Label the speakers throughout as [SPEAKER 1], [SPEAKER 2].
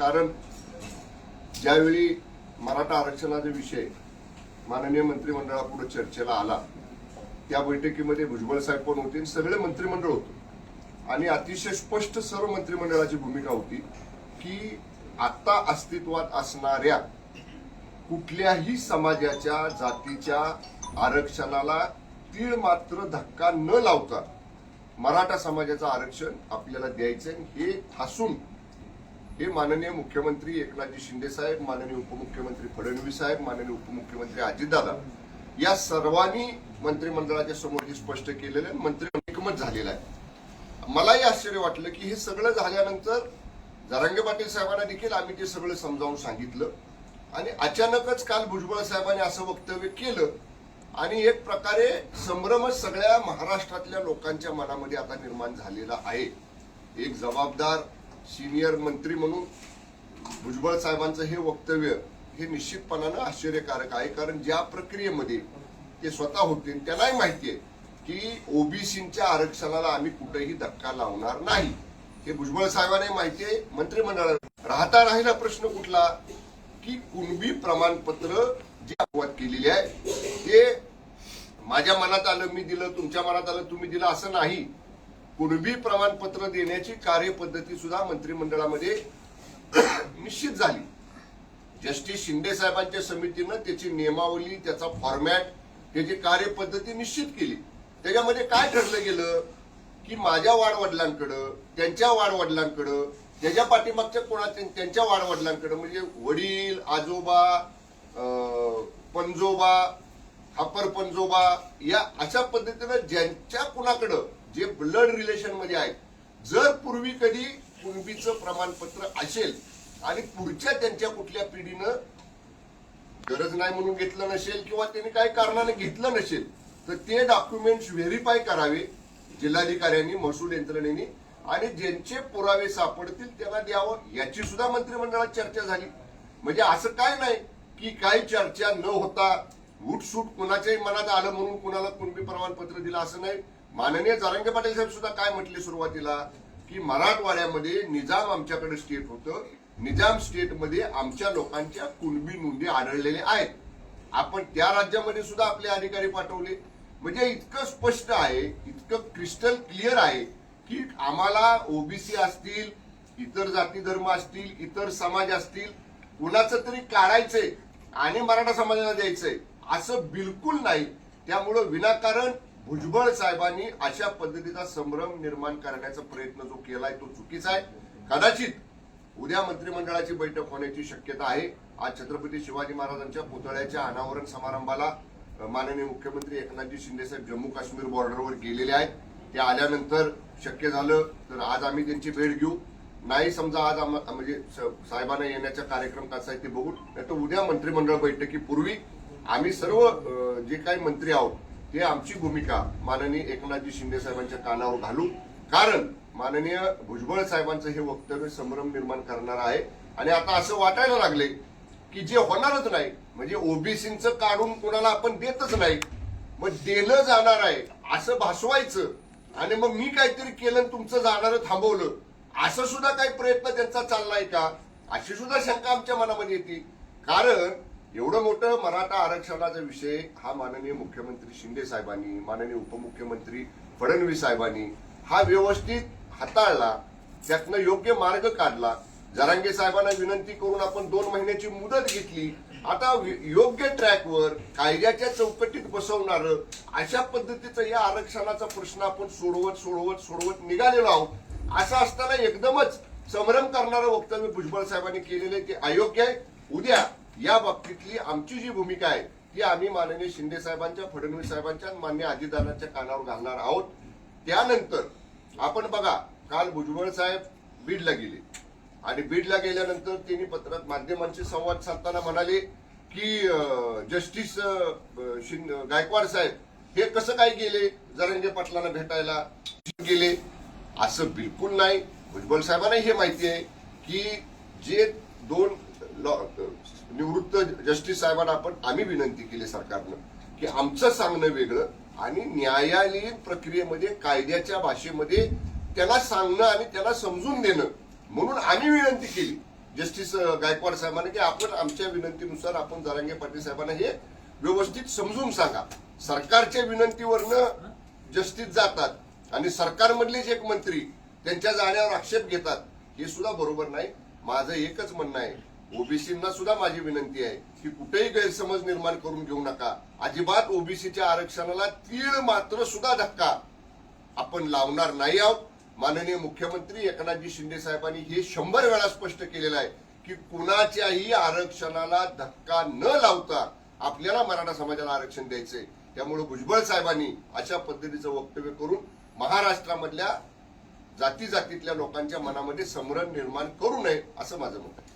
[SPEAKER 1] कारण ज्यावेळी मराठा आरक्षणाचा विषय माननीय मंत्रिमंडळापुढे चर्चेला आला त्या बैठकीमध्ये भुजबळ साहेब पण होते आणि सगळे मंत्रिमंडळ होते आणि अतिशय स्पष्ट सर्व मंत्रिमंडळाची भूमिका होती की आता अस्तित्वात असणाऱ्या कुठल्याही समाजाच्या जातीच्या आरक्षणाला तीळ मात्र धक्का न लावता मराठा समाजाचं आरक्षण आपल्याला द्यायचंय। हे ठासून हे माननीय मुख्यमंत्री एकनाथजी शिंदे साहेब, माननीय उपमुख्यमंत्री फडणवीस साहेब, माननीय उपमुख्यमंत्री अजितदादा या सर्वांनी मंत्रिमंडळाच्या समोर हे स्पष्ट केलेलं आहे, मंत्रिमंडळ एकमत झालेलं आहे। मलाही आश्चर्य वाटलं की हे सगळं झाल्यानंतर जरांगे पाटील साहेबांना देखील आम्ही ते सगळं समजावून सांगितलं आणि अचानकच काल भुजबळ साहेबांनी असं वक्तव्य केलं आणि एक प्रकारे संभ्रमच सगळ्या महाराष्ट्रातल्या लोकांच्या मनामध्ये आता निर्माण झालेला आहे। एक जबाबदार सिनियर मंत्री म्हणून भुजबळ साहेबांचं हे वक्तव्य हे निश्चितपणानं आश्चर्यकारक आहे, कारण ज्या प्रक्रियेमध्ये ते स्वतः होते त्यांनाही माहिती आहे की ओबीसीच्या आरक्षणाला आम्ही कुठेही धक्का लावणार नाही, हे भुजबळ साहेबांना माहिती आहे। मंत्रिमंडळात राहिला प्रश्न कुठला की कुणबी प्रमाणपत्र जी अपवाद केलेली आहे ते माझ्या मनात आलं मी दिलं, तुमच्या मनात आलं तुम्ही दिलं असं नाही। कुणबी प्रमाणपत्र देण्याची कार्यपद्धती सुद्धा मंत्रिमंडळामध्ये निश्चित झाली। जस्टिस शिंदे साहेबांच्या समितीनं त्याची नियमावली, त्याचा फॉर्मॅट, त्याची कार्यपद्धती निश्चित केली। त्याच्यामध्ये काय ठरलं गेलं की माझ्या वाडवडिलांकडं, त्यांच्या वाडवडिलांकडं, त्याच्या पाठीमागच्या कोणाच्या त्यांच्या वाडवडिलांकडं म्हणजे वडील, आजोबा, पंजोबा, अपर पंजोबा या अशा पद्धतीनं ज्यांच्या कुणाकडं जे ब्लड रिलेशन मध्ये आहेत, जर पूर्वी कधी कुणबीचं प्रमाणपत्र असेल आणि पुढच्या त्यांच्या कुठल्या पिढीनं गरज नाही म्हणून घेतलं नसेल किंवा त्यांनी काही कारणाने घेतलं नसेल तर ते डॉक्युमेंट्स व्हेरीफाय करावे जिल्हाधिकाऱ्यांनी, महसूल यंत्रणेने आणि ज्यांचे पुरावे सापडतील त्यांना द्यावं, याची सुद्धा मंत्रिमंडळात चर्चा झाली। म्हणजे असं काय नाही की काही चर्चा न होता उठसूट कुणाच्याही मनात आलं म्हणून कुणाला कुणबी प्रमाणपत्र दिलं असं नाही। माननीय जरांगे पाटील साहेब सुद्धा काय म्हटले सुरुवातीला की मराठवाड्यामध्ये निजाम आमच्याकडे स्टेट होतं, निजाम स्टेटमध्ये आमच्या लोकांच्या कुणबी नोंदी आढळलेल्या आहेत, आपण त्या राज्यामध्ये सुद्धा आपले अधिकारी पाठवले। म्हणजे इतकं स्पष्ट आहे, इतकं क्रिस्टल क्लिअर आहे की आम्हाला ओबीसी असतील, इतर जाती धर्म असतील, इतर समाज असतील, कुणाचं तरी काढायचंय आणि मराठा समाजाला द्यायचंय असं बिलकुल नाही। त्यामुळं विनाकारण भुजबळ साहेबांनी अशा पद्धतीचा संभ्रम निर्माण करण्याचा प्रयत्न जो केलाय तो चुकीचा आहे। कदाचित उद्या मंत्रिमंडळाची बैठक होण्याची शक्यता आहे। आज छत्रपती शिवाजी महाराजांच्या पुतळ्याच्या अनावरण समारंभाला माननीय मुख्यमंत्री एकनाथजी शिंदे साहेब जम्मू काश्मीर बॉर्डरवर गेलेले आहेत। ते आल्यानंतर शक्य झालं तर आज आम्ही त्यांची भेट घेऊ, नाही समजा आज म्हणजे साहेबांना येण्याचा कार्यक्रम कसा आहे ते बघू, नाही तर उद्या मंत्रिमंडळ बैठकीपूर्वी आम्ही सर्व जे काही मंत्री आहोत ते आमची भूमिका माननीय एकनाथजी शिंदे साहेबांच्या कानावर घालू, कारण माननीय भुजबळ साहेबांचं हे वक्तव्य संभ्रम निर्माण करणार आहे आणि आता असं वाटायला लागले की जे होणारच नाही म्हणजे ओबीसीचं काढून कोणाला आपण देतच नाही, मग देणं जाणार आहे असं भासवायचं आणि मग मी काहीतरी केलं तुमचं जाणारं थांबवलं असं सुद्धा काही प्रयत्न त्यांचा चाललाय का, अशी सुद्धा शंका आमच्या मनामध्ये येते। कारण एवढं मोठं मराठा आरक्षणाचा विषय हा माननीय मुख्यमंत्री शिंदे साहेबांनी, माननीय उपमुख्यमंत्री फडणवीस साहेबांनी हा व्यवस्थित हाताळला, त्यातनं योग्य मार्ग काढला। जरांगे साहेबांना विनंती करून आपण 2 महिन्याची मुदत घेतली, आता योग्य ट्रॅकवर कायद्याच्या चौकटीत बसवणार अशा पद्धतीचं या आरक्षणाचा प्रश्न आपण सोडवत निघालेलो आहोत। असं असताना एकदमच संभ्रम करणारं वक्तव्य भुजबळ साहेबांनी केलेले ते अयोग्य आहे। उद्या या बाबतीतली आमची जी भूमिका आहे ती आम्ही माननीय शिंदे साहेबांच्या, फडणवीस साहेबांच्या आणि माननीय अजितदादांच्या कानावर घालणार आहोत। त्यानंतर आपण बघा काल भुजबळ साहेब बीडला गेले आणि बीडला गेल्यानंतर त्यांनी पत्रात माध्यमांशी संवाद साधताना म्हणाले की जस्टिस गायकवाड साहेब हे कसं काय गेले जरांगे पाटलांना भेटायला गेले, असं बिलकुल नाही। भुजबळ साहेबांना हे माहिती आहे की जे 2 निवृत्त जस्टिस साहेबांना आम्ही विनंती केली सरकारनं की आमचं सांगणं वेगळं आणि न्यायालयीन प्रक्रियेमध्ये कायद्याच्या भाषेमध्ये त्याला सांगणं आणि त्याला समजून देणं, म्हणून आम्ही विनंती केली जस्टिस गायकवाड साहेबांना की आपण आमच्या विनंतीनुसार आपण जरांगे पाटील साहेबांना हे व्यवस्थित समजून सांगा. सरकारच्या विनंतीवरनं जस्टिस जातात आणि सरकारमधलेच एक मंत्री त्यांच्या जाण्यावर आक्षेप घेतात, हे सुद्धा बरोबर नाही. माझं एकच म्हणणं आहे, ओबीसींना सुद्धा माझी विनंती आहे की कुठेही गैरसमज निर्माण करून घेऊ नका. अजिबात ओबीसीच्या आरक्षणाला तीळ मात्र सुद्धा धक्का आपण लावणार नाही आहोत. माननीय मुख्यमंत्री एकनाथजी शिंदे साहेबांनी हे 100 वेळा स्पष्ट केलेलं आहे की कुणाच्याही आरक्षणाला धक्का न लावता आपल्याला मराठा समाजाला आरक्षण द्यायचंय. त्यामुळे भुजबळ साहेबांनी अशा पद्धतीचं वक्तव्य करून महाराष्ट्रामधल्या जाती जातीतल्या लोकांच्या मनामध्ये संभ्रम निर्माण करू नये असं माझं मत आहे.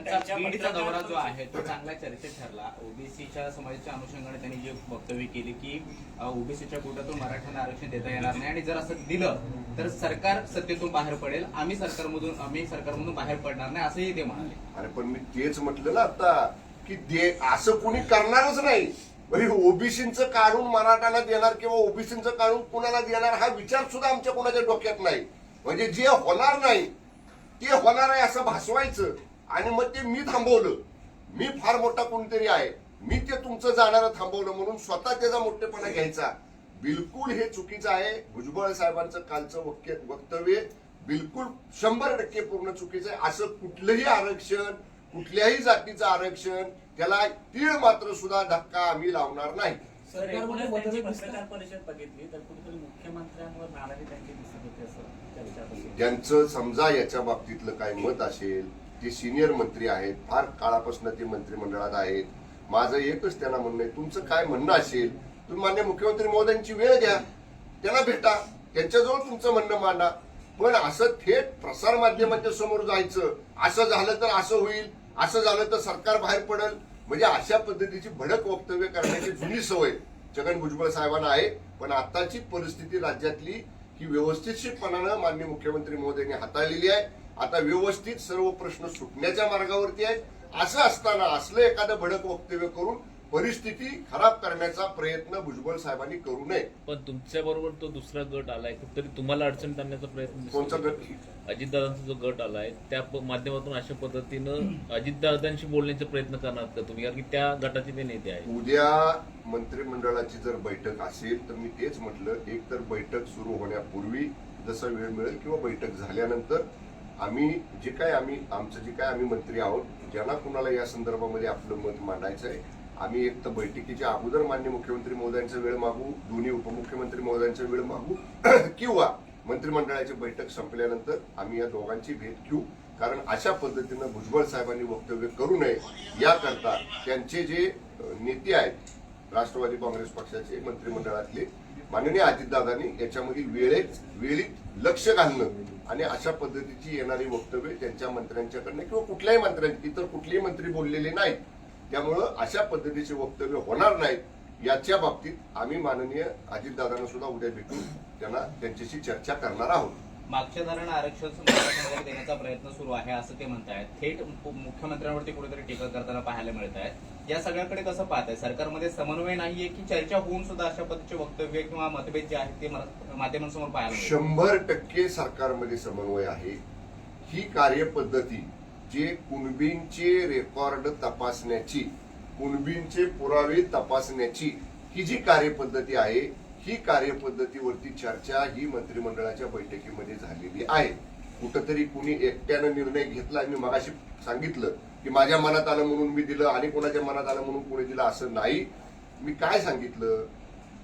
[SPEAKER 2] त्यांचा बीडचा दौरा जो आहे तो चांगला चर्चेत ठरला. ओबीसीच्या समाजाच्या अनुषंगाने त्यांनी जे वक्तव्य केली की ओबीसीच्या कोट्यातून मराठ्यांना आरक्षण देता येणार नाही आणि जर असं दिलं तर सरकार सत्तेतून बाहेर पडेल, आम्ही सरकारमधून बाहेर पडणार नाही असंही ते म्हणाले.
[SPEAKER 1] अरे पण मी तेच म्हटलं ना आता की असं कोणी करणारच नाही. ओबीसीचं काढून मराठाला देणार किंवा ओबीसीचं काढून कुणाला देणार हा विचार सुद्धा आमच्या कोणाच्या डोक्यात नाही. म्हणजे जे होणार नाही ते होणार आहे असं भासवायचं आणि मग ते मी थांबवलं, मी फार मोठा कोणतरी आहे, मी ते तुमचं जाणारं थांबवलं म्हणून स्वतः त्याचा मोठेपणा घ्यायचा, बिलकुल हे चुकीचं आहे. भुजबळ साहेबांचं कालचं वक्तव्य बिलकुल 100% पूर्ण चुकीचं आहे. असं कुठलंही आरक्षण, कुठल्याही जातीचं आरक्षण त्याला तीळ मात्र सुद्धा धक्का आम्ही लावणार नाही.
[SPEAKER 2] त्यांची पत्रकार परिषद बघितली तर कुठेतरी मुख्यमंत्र्यांवर नाराजी त्यांची दिसत होती असं चर्चा.
[SPEAKER 1] ज्यांचं समजा याच्या बाबतीतलं काय मत असेल ते सिनियर मंत्री आहेत, फार काळापासून ते मंत्रिमंडळात आहेत. माझं एकच त्यांना म्हणणं आहे, तुमचं काय म्हणणं असेल तुम्ही माननीय मुख्यमंत्री महोदयांची वेळ घ्या, त्यांना भेटा, त्यांच्याजवळ तुमचं म्हणणं मांडा. पण असं थेट प्रसार माध्यमांच्या समोर जायचं, असं झालं तर असं होईल, असं झालं तर सरकार बाहेर पडेल, म्हणजे अशा पद्धतीची भडक वक्तव्य करण्याची जुनी सवय छगन भुजबळ साहेबांना आहे. पण आताची परिस्थिती राज्यातली ही व्यवस्थितपणानं माननीय मुख्यमंत्री महोदयांनी हाताळलेली आहे. आता व्यवस्थित सर्व प्रश्न सुटण्याच्या मार्गावरती आहेत. असं असताना असलं एखादं भडक वक्तव्य करून परिस्थिती खराब करण्याचा प्रयत्न भुजबळ साहेबांनी करू नये.
[SPEAKER 3] पण तुमच्या बरोबर तो दुसरा गट आलाय, कुठतरी तुम्हाला अडचण आणण्याचा प्रयत्न दिसतो.
[SPEAKER 1] कोणचा गट?
[SPEAKER 3] अजितदादांचा जो गट आलाय त्या माध्यमातून अशा पद्धतीनं अजितदादांशी बोलण्याचा प्रयत्न करणार का तुम्ही, कारण की त्या गटाचे ते नेते आहेत.
[SPEAKER 1] उद्या मंत्रिमंडळाची जर बैठक असेल तर मी तेच म्हटलं, एक तर बैठक सुरू होण्यापूर्वी जसा वेळ मिळेल किंवा बैठक झाल्यानंतर आम्ही आमचं जे काय आम्ही मंत्री आहोत, ज्यांना कुणाला या संदर्भामध्ये आपलं मत मांडायचं आहे, आम्ही एक तर बैठकीच्या अगोदर माननीय मुख्यमंत्री महोदयांचा वेळ मागू, दोन्ही उपमुख्यमंत्री महोदयांचा वेळ मागू किंवा मंत्रिमंडळाची बैठक संपल्यानंतर आम्ही या दोघांची भेट घेऊ. कारण अशा पद्धतीनं भुजबळ साहेबांनी वक्तव्य करू नये याकरता त्यांचे जे नेते आहेत राष्ट्रवादी काँग्रेस पक्षाचे मंत्रिमंडळातले माननीय अजितदादांनी याच्यामध्ये वेळीत लक्ष घालणं आणि अशा पद्धतीची येणारी वक्तव्य त्यांच्या मंत्र्यांच्याकडनं किंवा कुठल्याही मंत्र्यांची, इतर कुठलेही मंत्री बोललेले नाहीत, त्यामुळं अशा पद्धतीचे वक्तव्य होणार नाहीत. याच्या बाबतीत आम्ही माननीय अजितदादांना सुद्धा उद्या भेटून त्यांच्याशी चर्चा करणार आहोत.
[SPEAKER 2] मागच्या धरण आरक्षण समाजाला देण्याचा प्रयत्न सुरू आहे असं ते म्हणतायत. थेट मुख्यमंत्र्यांवरती कुठेतरी टीका करताना पाहायला मिळत आहे. या सगळ्याकडे कसं पाहताय? सरकारमध्ये समन्वय नाहीये की चर्चा होऊन सुद्धा अशा पद्धतीचे वक्तव्य किंवा मतभेद जे आहेत ते माध्यमांसमोर पाहायला मिळतात?
[SPEAKER 1] 100% सरकारमध्ये समन्वय आहे. ही कार्यपद्धती जे कुणबींचे रेकॉर्ड तपासण्याची, कुणबींचे पुरावे तपासण्याची ही जी कार्यपद्धती आहे, ही कार्यपद्धतीवरती चर्चा ही मंत्रिमंडळाच्या बैठकीमध्ये झालेली आहे. कुठंतरी कुणी एकट्यानं निर्णय घेतला, मी मगाशी सांगितलं की माझ्या मनात आलं म्हणून मी दिलं आणि कोणाच्या मनात आलं म्हणून कोणी दिलं, असं नाही. मी काय सांगितलं,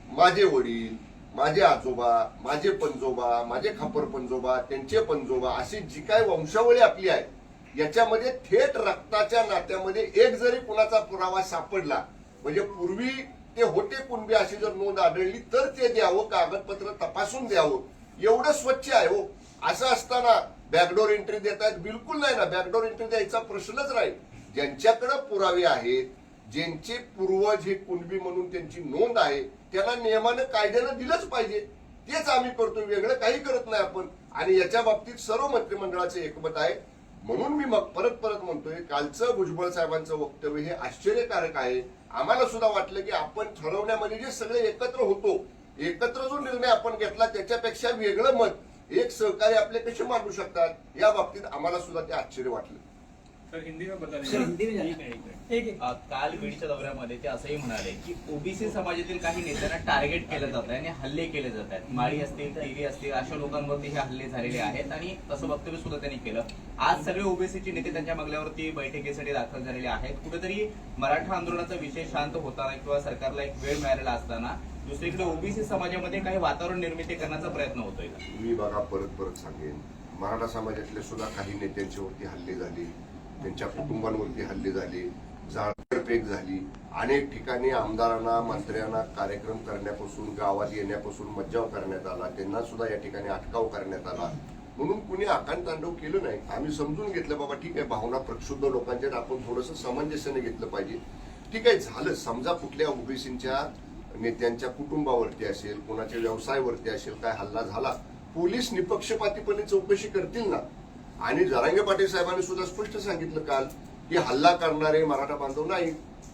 [SPEAKER 1] माझे वडील, माझे आजोबा, माझे पणजोबा, माझे खापर पणजोबा, त्यांचे पणजोबा, अशी जी काय वंशावळी आपली आहे याच्यामध्ये थेट रक्ताच्या नात्यामध्ये एक जरी कुणाचा पुरावा सापडला, म्हणजे पूर्वी ते होते कुणबी अशी जर नोंद आढळली तर ते द्यावं, कागदपत्र तपासून द्यावं, एवढं स्वच्छ आहे हो. असं असताना बॅकडोर एंट्री देतायत, बिलकुल नाही ना, बॅकडोर एंट्री द्यायचा प्रश्नच नाही. ज्यांच्याकडे पुरावे आहेत, ज्यांचे पूर्वज हे कुणबी म्हणून त्यांची नोंद आहे, त्यांना नियमानं कायद्यानं दिलंच पाहिजे. तेच आम्ही करतो, वेगळं काही करत नाही आपण. आणि याच्या बाबतीत सर्व मंत्रिमंडळाचं एकमत आहे. म्हणून मी मग परत म्हणतोय, कालचं भुजबळ साहेबांचं वक्तव्य हे आश्चर्यकारक आहे. आम्हाला सुद्धा वाटलं की आपण ठरवण्यामध्ये जे सगळे एकत्र होतो, एकत्र जो निर्णय आपण घेतला त्याच्यापेक्षा वेगळं मत एक सहकारी आपले कसे मांडू शकतात, या बाबतीत आम्हाला सुद्धा ते आश्चर्य वाटलं.
[SPEAKER 4] हिंदी में बता
[SPEAKER 5] सर, हिंदी में
[SPEAKER 4] एक मिनट
[SPEAKER 2] काल बीडच्या दौऱ्यामध्ये ते असंही म्हणाले की ओबीसी समाजातील काही नेत्यांना टार्गेट केलं जात आहे आणि हल्ले केले जात आहेत. माळी असतील, टीव्ही असतील, अशा लोकांवरती हे हल्ले झालेले आहेत आणि तसं वक्तव्य सुद्धा त्यांनी केलं. आज सगळे ओबीसीचे नेते त्यांच्या मगल्यावरती बैठकीसाठी दाखल झालेले आहेत. कुठेतरी मराठा आंदोलनाचा विषय शांत होताना किंवा सरकारला एक वेळ मिळालेला असताना दुसरीकडे ओबीसी समाजामध्ये काही वातावरण निर्मिती करण्याचा प्रयत्न होतोय का?
[SPEAKER 1] मी बघा परत सांगेन, मराठा समाजातले सुद्धा काही नेत्यांच्यावरती हल्ले झाले, त्यांच्या कुटुंबांवरती हल्ले झाले, जाळपेट झाली. अनेक ठिकाणी आमदारांना, मंत्र्यांना कार्यक्रम करण्यापासून, गावात येण्यापासून मज्जाव करण्यात आला. त्यांना सुद्धा या ठिकाणी अटकाव करण्यात आला. म्हणून कुणी आकांत तांडव केलं नाही. आम्ही समजून घेतलं, बाबा ठीक आहे, भावना प्रक्षुब्ध लोकांच्या, आपण थोडंसं सामंजस्याने घेतलं पाहिजे. ठीक आहे, झालं. समजा कुठल्या ओबीसीच्या नेत्यांच्या कुटुंबावरती असेल, कोणाच्या व्यवसायावरती असेल, काय हल्ला झाला, पोलीस निपक्षपातीपणे चौकशी करतील ना. आणि जरांगे पाटील साहेबांनी सुद्धा स्पष्ट सांगितलं काल की हल्ला करणारे मराठा बांधव नाही.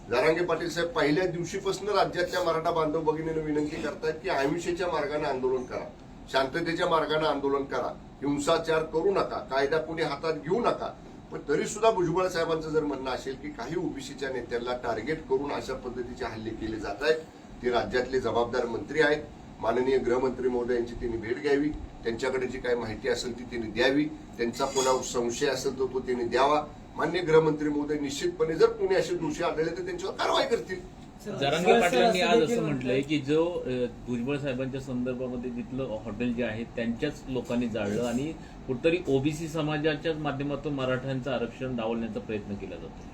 [SPEAKER 1] जरांगे पाटील साहेब पहिल्या दिवशीपासून राज्यातल्या मराठा बांधव भगिनींना विनंती करतायत की अहिंसेच्या मार्गाने आंदोलन करा, शांततेच्या मार्गाने आंदोलन करा, हिंसाचार करू नका, कायदा कुणी हातात घेऊ नका. पण तरी सुद्धा भुजबळ साहेबांचं जर म्हणणं असेल की काही ओबीसीच्या नेत्यांना टार्गेट करून अशा पद्धतीचे हल्ले केले जात आहेत, ते राज्यातले जबाबदार मंत्री आहेत. माननीय गृहमंत्री महोदयांची त्यांनी भेट घ्यावी, त्यांच्याकडे जी काही माहिती असेल ती त्यांनी द्यावी, त्यांचा कोणावर संशय असेल तर तो त्यांनी द्यावा. मान्य गृहमंत्री महोदय निश्चितपणे जर कोणी असे दोषी आढळले तर त्यांच्यावर कारवाई करतील.
[SPEAKER 3] जरांगे पाटलांनी आज असं म्हटलंय की जो भुजबळ साहेबांच्या संदर्भामध्ये जिथलं हॉटेल जे आहे त्यांच्याच लोकांनी जाळलं आणि कुठतरी ओबीसी समाजाच्याच माध्यमातून मराठ्यांचं आरक्षण डावलण्याचा प्रयत्न केला जातो.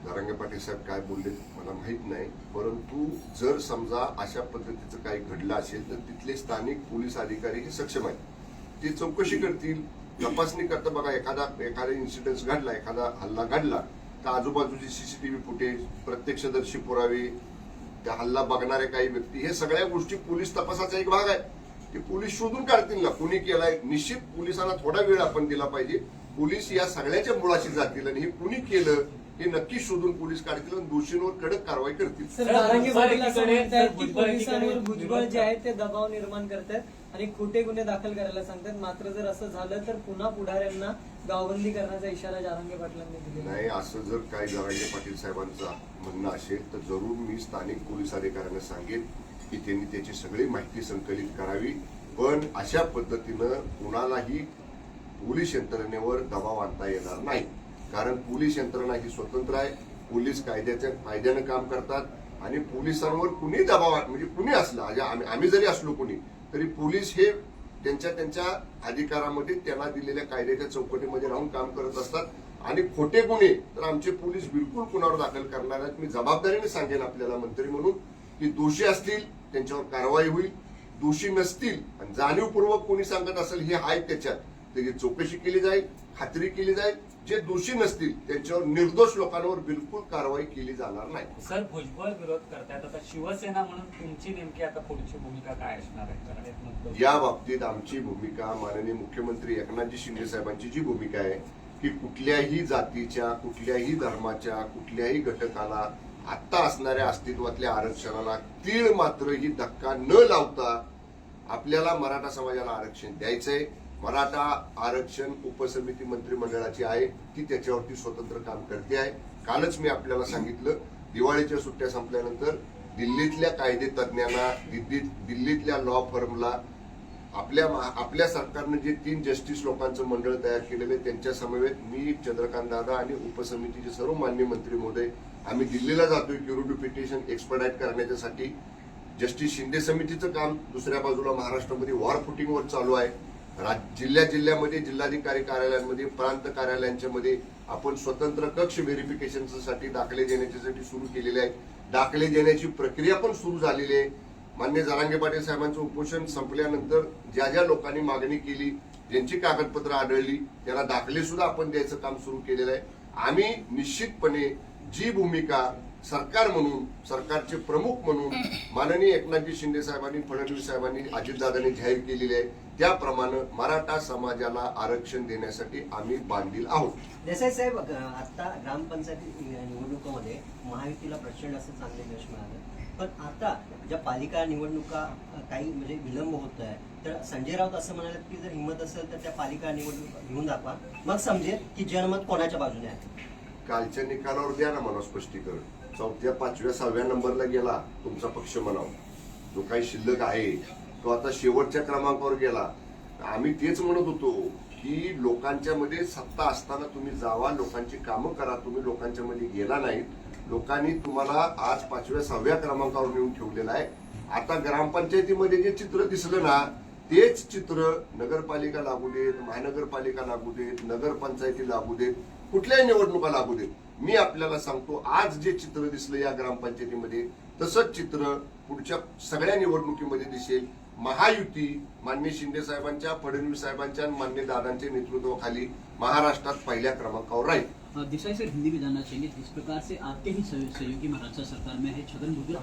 [SPEAKER 1] जरांगे पाटील साहेब काय बोलले मला माहित नाही, परंतु जर समजा अशा पद्धतीचं काही घडलं असेल तर तिथले स्थानिक पोलीस अधिकारी हे सक्षम आहेत, ते चौकशी करतील, तपासणी करता. बघा, एखादा इन्सिडेंट घडला, एखादा हल्ला घडला तर आजूबाजूचे सीसीटीव्ही फुटेज, प्रत्यक्षदर्शी पुरावे, त्या हल्ला बघणारे काही व्यक्ती, हे सगळ्या गोष्टी पोलीस तपासाचा एक भाग आहे. ते पोलीस शोधून काढतील ना कुणी केलाय. निश्चित पोलिसांना थोडा वेळ आपण दिला पाहिजे. पोलीस या सगळ्याच्या मुळाशी जातील आणि हे कुणी केलं हे नक्की शोधून पोलीस काढतील आणि दोषींवर कडक कारवाई करतील.
[SPEAKER 5] जरांगे पाटील असं म्हणतायत की पोलिसांवर भुजबळ जे आहे ते दबाव निर्माण करतात आणि खोटे गुन्हे दाखल करायला सांगतात. मात्र जर असं झालं तर पुन्हा पुढाऱ्यांना गावबंदी करण्याचा इशारा जरांगे पाटलांनी दिलेला
[SPEAKER 1] नाही. असं जर काही जरांगे पाटील साहेबांचं म्हणणं असेल तर जरूर मी स्थानिक पोलीस अधिकाऱ्यांना सांगेन की त्यांनी त्याची सगळी माहिती संकलित करावी. पण अशा पद्धतीनं कुणालाही पोलीस यंत्रणेवर दबाव आणता येणार नाही, कारण पोलीस यंत्रणा ही स्वतंत्र आहे. पोलीस कायद्यानं काम करतात आणि पोलिसांवर कुणी दबाव, म्हणजे कुणी असला, आम्ही जरी असलो कुणी तरी पोलीस हे त्यांच्या अधिकारामध्ये त्यांना दिलेल्या कायद्याच्या चौकटीमध्ये राहून काम करत असतात. आणि खोटे गुन्हे तर आमचे पोलीस बिलकुल कुणावर दाखल करणार आहेत. मी जबाबदारीने सांगेन आपल्याला मंत्री म्हणून की दोषी असतील त्यांच्यावर कारवाई होईल, दोषी नसतील आणि जाणीवपूर्वक कोणी सांगत असेल हे आहे त्याच्यात त्याची चौकशी केली जाईल, खात्री केली जाईल. जे दोषी नसतील त्यांच्यावर, निर्दोष लोकांवर बिलकुल कारवाई केली जाणार नाही.
[SPEAKER 6] सर, भुजबळ विरोध करतायत, आता शिवसेना म्हणून तुमची नेमकी आता पुढची भूमिका काय असणार आहे?
[SPEAKER 1] या बाबतीत आमची भूमिका, माननीय मुख्यमंत्री एकनाथजी शिंदे साहेबांची जी भूमिका आहे की कुठल्याही जातीच्या, कुठल्याही धर्माच्या, कुठल्याही घटकाला आत्ता असणाऱ्या अस्तित्वातल्या आरक्षणाला तीळ मात्रही धक्का न लावता आपल्याला मराठा समाजाला आरक्षण द्यायचंय. मराठा आरक्षण उपसमिती मंत्रिमंडळाची आहे, ती त्याच्यावरती स्वतंत्र काम करते आहे. कालच मी आपल्याला सांगितलं, दिवाळीच्या सुट्ट्या संपल्यानंतर दिल्लीतल्या कायदे तज्ज्ञांना, दिल्लीतल्या लॉ फर्मला, आपल्या सरकारनं जे 3 जस्टिस लोकांचं मंडळ तयार केलेलं आहे त्यांच्या समवेत मी, चंद्रकांत दादा आणि उपसमितीचे सर्व मान्य मंत्री महोदय आम्ही दिल्लीला जातोय क्युरेटिव पिटिशन एक्सपर्डाईट करण्यासाठी. जस्टिस शिंदे समितीचं काम दुसऱ्या बाजूला महाराष्ट्रामध्ये वॉर फुटिंगवर चालू आहे. जिल्ह्यामध्ये, जिल्हाधिकारी कार्यालयांमध्ये, प्रांत कार्यालयांच्या मध्ये आपण स्वतंत्र कक्ष व्हेरिफिकेशनसाठी दाखले देण्यासाठी सुरू केलेले आहेत. दाखले देण्याची प्रक्रिया पण सुरू झालेली आहे. मान्य जरांगे पाटील साहेबांचं उपोषण संपल्यानंतर ज्या लोकांनी मागणी केली, ज्यांची कागदपत्र आढळली, त्यांना दाखले सुद्धा आपण द्यायचं काम सुरू केलेलं आहे. आम्ही निश्चितपणे जी भूमिका सरकार म्हणून, सरकारचे प्रमुख म्हणून माननीय एकनाथजी शिंदे साहेबांनी, फडणवीस साहेबांनी, अजितदादांनी जाहीर केलेली आहे त्याप्रमाणे मराठा समाजाला आरक्षण देण्यासाठी आम्ही बांधील आहोत.
[SPEAKER 7] देसाई साहेब, आता ग्रामपंचायत निवडणुकीमध्ये महायुतीला प्रचंड असं चांगले यश मिळालं.
[SPEAKER 4] पण आता ज्या पालिका निवडणुका काही म्हणजे विलंब होत आहे, तर संजय राऊत असं म्हणाले की जर हिंमत असेल तर त्या पालिका निवडणुका घेऊन दाखवा, मग समजेल की जनमत कोणाच्या बाजूने आहे.
[SPEAKER 1] कालच्या निकालावर द्या ना मला स्पष्टीकरण. 4थ्या, 5व्या, 6व्या नंबरला गेला तुमचा पक्ष म्हणाव, जो काही शिल्लक आहे तो आता शेवटच्या क्रमांकावर गेला. आम्ही तेच म्हणत होतो की लोकांच्या मध्ये सत्ता असताना तुम्ही जावा, लोकांची कामं करा. तुम्ही लोकांच्या मध्ये गेला नाहीत. लोकांनी तुम्हाला आज 5व्या, 6व्या क्रमांकावर नेऊन ठेवलेलं आहे. आता ग्रामपंचायतीमध्ये जे चित्र दिसलं ना, तेच चित्र नगरपालिका लागू देत, महानगरपालिका लागू देत, नगरपंचायती लागू देत, कुठल्याही निवडणुका लागू देत, मी आपल्याला सांगतो आज जे चित्र दिसलं या ग्रामपंचायतीमध्ये तसंच चित्र पुढच्या सगळ्या निवडणुकीमध्ये दिसेल. महायुती माननीय शिंदे साहेबांच्या, फडणवीस साहेबांच्या आणि माननीय दादांच्या नेतृत्वाखाली महाराष्ट्रात पहिल्या क्रमांकावर राहील.
[SPEAKER 7] देसाई सर, हिंदी में जानना चाहिए, जिस प्रकार से आपके ही सहयोगी महाराष्ट्र सरकार में है छगन भुजबल